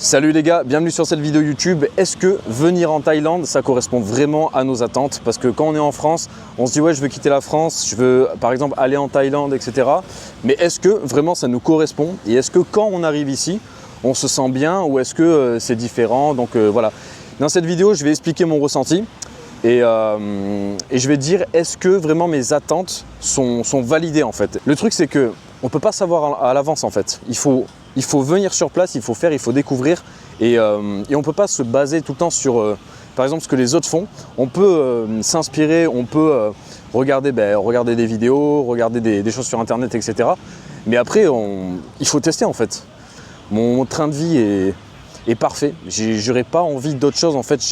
Salut les gars, bienvenue sur cette vidéo YouTube. Est-ce que venir en Thaïlande, ça correspond vraiment à nos attentes? Parce que quand on est en France, on se dit ouais, je veux quitter la France, je veux par exemple aller en Thaïlande, etc. Mais est-ce que vraiment ça nous correspond? Et est-ce que quand on arrive ici, on se sent bien ou est-ce que c'est différent? Donc voilà, dans cette vidéo, je vais expliquer mon ressenti et je vais dire est-ce que vraiment mes attentes sont validées en fait. Le truc c'est que on ne peut pas savoir à l'avance en fait. Il faut venir sur place, il faut faire, il faut découvrir et on ne peut pas se baser tout le temps sur par exemple ce que les autres font. On peut s'inspirer, on peut regarder des vidéos, regarder des choses sur internet, etc. Mais après, il faut tester en fait. Mon train de vie est parfait. J'aurais pas envie d'autre chose en fait.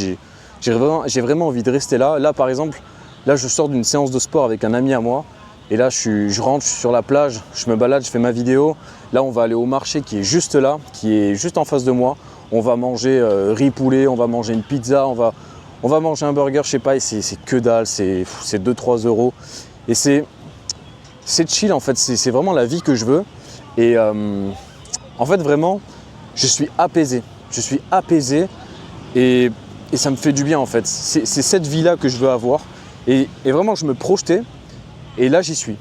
J'ai vraiment envie de rester là. Là par exemple, là je sors d'une séance de sport avec un ami à moi. Et là, je rentre, je suis sur la plage, je me balade, je fais ma vidéo. Là, on va aller au marché qui est juste là, qui est juste en face de moi. On va manger riz poulet, on va manger une pizza, on va manger un burger, je sais pas, et c'est que dalle, c'est 2-3 euros. Et c'est chill en fait, c'est vraiment la vie que je veux. Et en fait, vraiment, je suis apaisé. Je suis apaisé et ça me fait du bien en fait. C'est cette vie-là que je veux avoir. Et vraiment, je me projetais. Et là, j'y suis.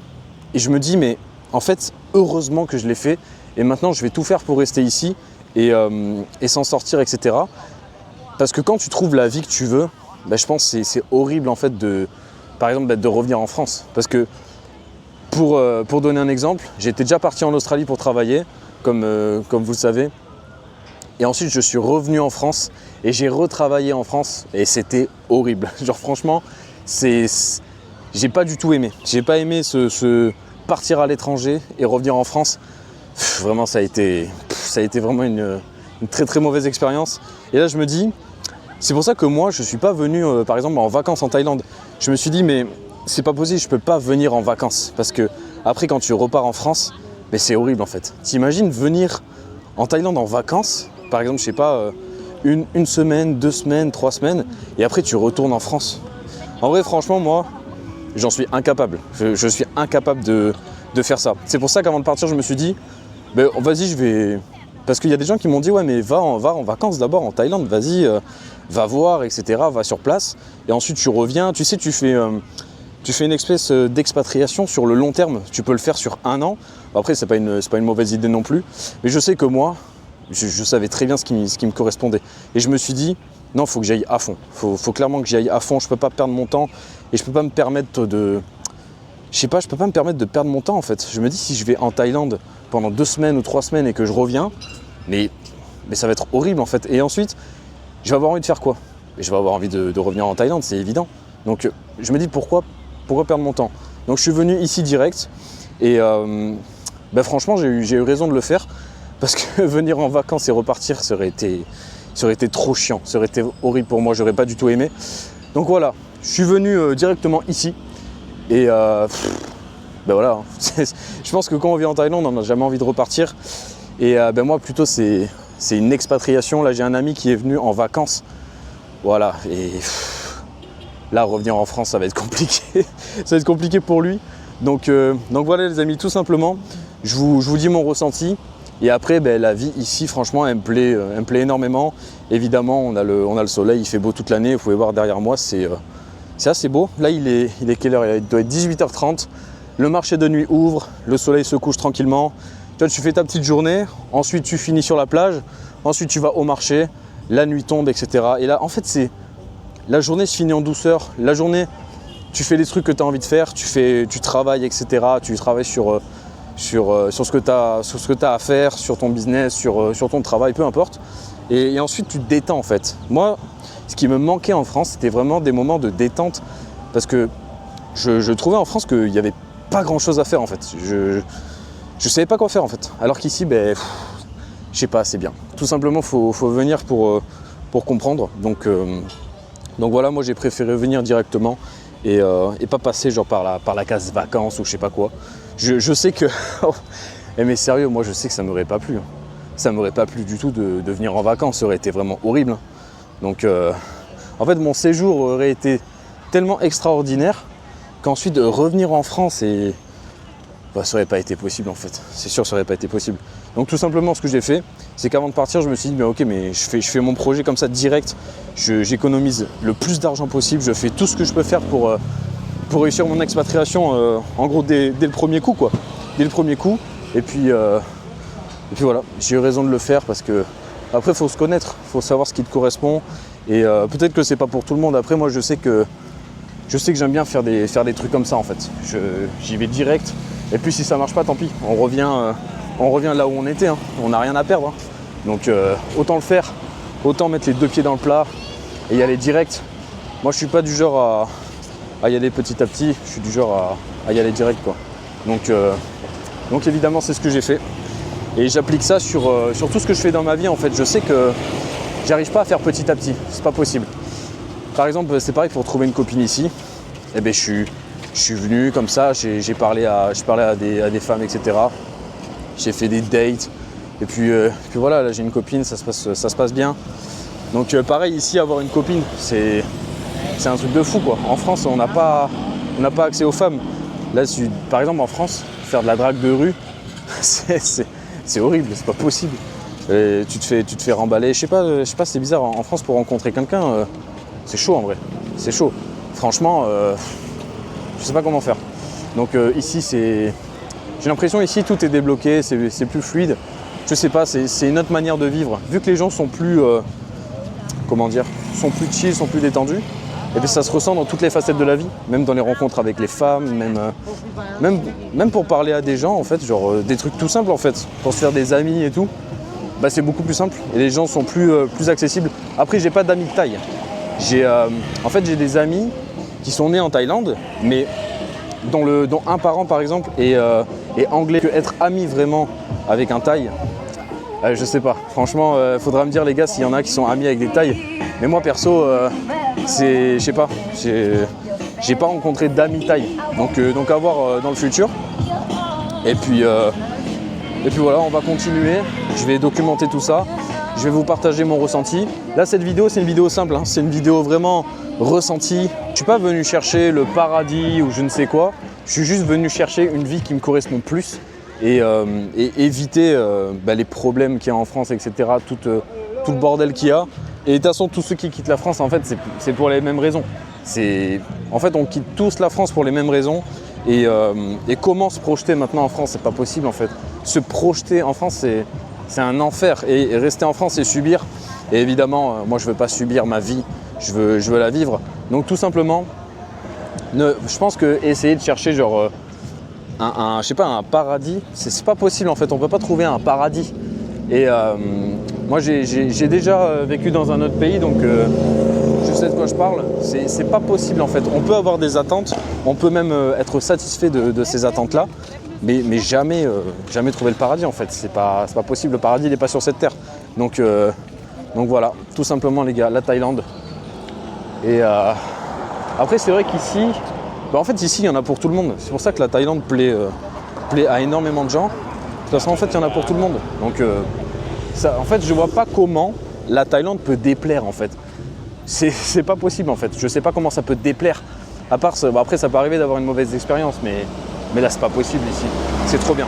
Et je me dis, mais en fait, heureusement que je l'ai fait. Et maintenant, je vais tout faire pour rester ici et s'en sortir, etc. Parce que quand tu trouves la vie que tu veux, je pense que c'est horrible en fait par exemple, de revenir en France. Parce que pour donner un exemple, j'étais déjà parti en Australie pour travailler, comme vous le savez. Et ensuite, je suis revenu en France et j'ai retravaillé en France. Et c'était horrible. Genre franchement, j'ai pas du tout aimé. J'ai pas aimé partir à l'étranger et revenir en France. Vraiment, ça a été vraiment une très très mauvaise expérience. Et là, je me dis, c'est pour ça que moi, je suis pas venu, par exemple, en vacances en Thaïlande. Je me suis dit, mais c'est pas possible, je peux pas venir en vacances. Parce que après, quand tu repars en France, c'est horrible en fait. T'imagines venir en Thaïlande en vacances, par exemple, je sais pas, une semaine, 2 semaines, 3 semaines, et après tu retournes en France. En vrai, franchement, moi, j'en suis incapable. Je suis incapable de faire ça. C'est pour ça qu'avant de partir, je me suis dit, vas-y, je vais... Parce qu'il y a des gens qui m'ont dit, ouais, mais va en vacances d'abord en Thaïlande, vas-y, va voir, etc., va sur place. Et ensuite, tu reviens, tu sais, tu fais une espèce d'expatriation sur le long terme. Tu peux le faire sur 1 an. Après, c'est pas une mauvaise idée non plus. Mais je sais que moi, je savais très bien ce qui me correspondait. Et je me suis dit, non, il faut que j'aille à fond. Faut clairement que j'aille à fond. Je peux pas perdre mon temps. Et je peux pas me permettre de perdre mon temps en fait. Je me dis si je vais en Thaïlande pendant 2 semaines ou 3 semaines et que je reviens, mais ça va être horrible en fait. Et ensuite, je vais avoir envie de faire quoi? Je vais avoir envie de revenir en Thaïlande, c'est évident. Donc je me dis pourquoi perdre mon temps? Donc je suis venu ici direct et franchement j'ai eu raison de le faire parce que venir en vacances et repartir ça aurait été trop chiant, ça aurait été horrible pour moi, j'aurais pas du tout aimé. Donc voilà. Je suis venu directement ici et voilà, je pense que quand on vit en Thaïlande, on n'a jamais envie de repartir et moi plutôt c'est une expatriation. Là j'ai un ami qui est venu en vacances, voilà, et là revenir en France ça va être compliqué, ça va être compliqué pour lui. Donc voilà les amis, tout simplement, je vous dis mon ressenti. Et après, la vie ici, franchement, elle me plaît énormément. Évidemment, on a le soleil, il fait beau toute l'année. Vous pouvez voir derrière moi, c'est assez beau. Là, il est quelle heure? Il doit être 18h30. Le marché de nuit ouvre, le soleil se couche tranquillement. Toi, tu fais ta petite journée. Ensuite, tu finis sur la plage. Ensuite, tu vas au marché. La nuit tombe, etc. Et là, en fait, la journée se finit en douceur. La journée, tu fais les trucs que tu as envie de faire. Tu travailles, etc. Tu travailles sur ce que tu as à faire, sur ton business, sur ton travail, peu importe. Et ensuite, tu te détends en fait. Moi, ce qui me manquait en France, c'était vraiment des moments de détente parce que je trouvais en France qu'il n'y avait pas grand chose à faire en fait. Je savais pas quoi faire en fait. Alors qu'ici, je sais pas, c'est bien. Tout simplement, faut venir pour comprendre. Donc voilà, moi j'ai préféré venir directement et pas passer genre par la case vacances ou je sais pas quoi. Je sais que, mais sérieux, moi je sais que ça m'aurait pas plu. Ça m'aurait pas plu du tout de venir en vacances, ça aurait été vraiment horrible. Donc en fait mon séjour aurait été tellement extraordinaire qu'ensuite de revenir en France ça aurait pas été possible en fait. C'est sûr, ça aurait pas été possible. Donc tout simplement ce que j'ai fait, c'est qu'avant de partir, je me suis dit, mais ok, mais je fais mon projet comme ça direct, j'économise le plus d'argent possible, je fais tout ce que je peux faire pour réussir mon expatriation, en gros dès le premier coup, quoi. Dès le premier coup, et puis voilà, j'ai eu raison de le faire parce que après il faut se connaître, il faut savoir ce qui te correspond, et peut-être que c'est pas pour tout le monde. Après moi je sais que j'aime bien faire des trucs comme ça en fait. J'y vais direct, et puis si ça marche pas, tant pis, on revient là où on était, hein. On n'a rien à perdre, hein. Donc autant le faire, autant mettre les deux pieds dans le plat et y aller direct. Moi je suis pas du genre à y aller petit à petit, je suis du genre à y aller direct, quoi. Donc évidemment c'est ce que j'ai fait. Et j'applique ça sur tout ce que je fais dans ma vie en fait. Je sais que j'arrive pas à faire petit à petit, c'est pas possible. Par exemple, c'est pareil pour trouver une copine ici. Eh ben, je suis venu comme ça, j'ai parlé à des femmes, etc. J'ai fait des dates. Et puis voilà, là j'ai une copine, ça se passe bien. Donc pareil ici, avoir une copine, c'est un truc de fou, quoi. En France, on n'a pas accès aux femmes. Là, par exemple en France, faire de la drague de rue, c'est horrible, c'est pas possible. Et tu te fais remballer. Je sais pas, c'est bizarre. En France, pour rencontrer quelqu'un, c'est chaud en vrai. C'est chaud. Franchement, je sais pas comment faire. Donc ici, j'ai l'impression ici tout est débloqué, c'est plus fluide. Je sais pas, c'est une autre manière de vivre. Vu que les gens sont plus, sont plus chill, sont plus détendus. Et puis ça se ressent dans toutes les facettes de la vie, même dans les rencontres avec les femmes, même pour parler à des gens en fait, genre des trucs tout simples en fait, pour se faire des amis et tout, bah c'est beaucoup plus simple et les gens sont plus accessibles. Après j'ai pas d'amis de taille. En fait j'ai des amis qui sont nés en Thaïlande, mais dont un parent par exemple est anglais. Que être ami vraiment avec un Thaï, je sais pas. Franchement, faudra me dire les gars s'il y en a qui sont amis avec des Thaïs. Mais moi perso, je sais pas. J'ai pas rencontré d'amis Thaï. Donc à voir dans le futur. Et puis voilà, on va continuer. Je vais documenter tout ça. Je vais vous partager mon ressenti. Là, cette vidéo, c'est une vidéo simple, hein. C'est une vidéo vraiment ressentie. Je suis pas venu chercher le paradis ou je ne sais quoi. Je suis juste venu chercher une vie qui me correspond plus et éviter les problèmes qu'il y a en France, etc. Tout le bordel qu'il y a. Et de toute façon, tous ceux qui quittent la France, en fait, c'est pour les mêmes raisons. En fait, on quitte tous la France pour les mêmes raisons. Et comment se projeter maintenant en France, c'est pas possible en fait. Se projeter en France, c'est un enfer. Et rester en France, c'est subir. Et évidemment, moi, je veux pas subir ma vie. Je veux la vivre. Donc, tout simplement, je pense que essayer de chercher genre je sais pas, un paradis, c'est pas possible en fait. On peut pas trouver un paradis. Et moi, j'ai déjà vécu dans un autre pays, donc je sais de quoi je parle. C'est pas possible en fait. On peut avoir des attentes, on peut même être satisfait de ces attentes-là, mais jamais trouver le paradis en fait. C'est pas possible. Le paradis, il n'est pas sur cette terre. Donc voilà, tout simplement les gars, la Thaïlande. Et après, c'est vrai qu'ici, en fait, ici, il y en a pour tout le monde. C'est pour ça que la Thaïlande plaît à énormément de gens. De toute façon, en fait, il y en a pour tout le monde. Donc, en fait, je vois pas comment la Thaïlande peut déplaire, en fait. C'est pas possible, en fait. Je sais pas comment ça peut déplaire. À part, après, ça peut arriver d'avoir une mauvaise expérience, mais là, c'est pas possible ici. C'est trop bien.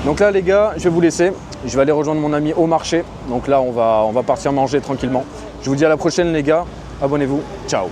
Donc là, les gars, je vais vous laisser. Je vais aller rejoindre mon ami au marché. Donc là, on va partir manger tranquillement. Je vous dis à la prochaine, les gars. Abonnez-vous. Ciao.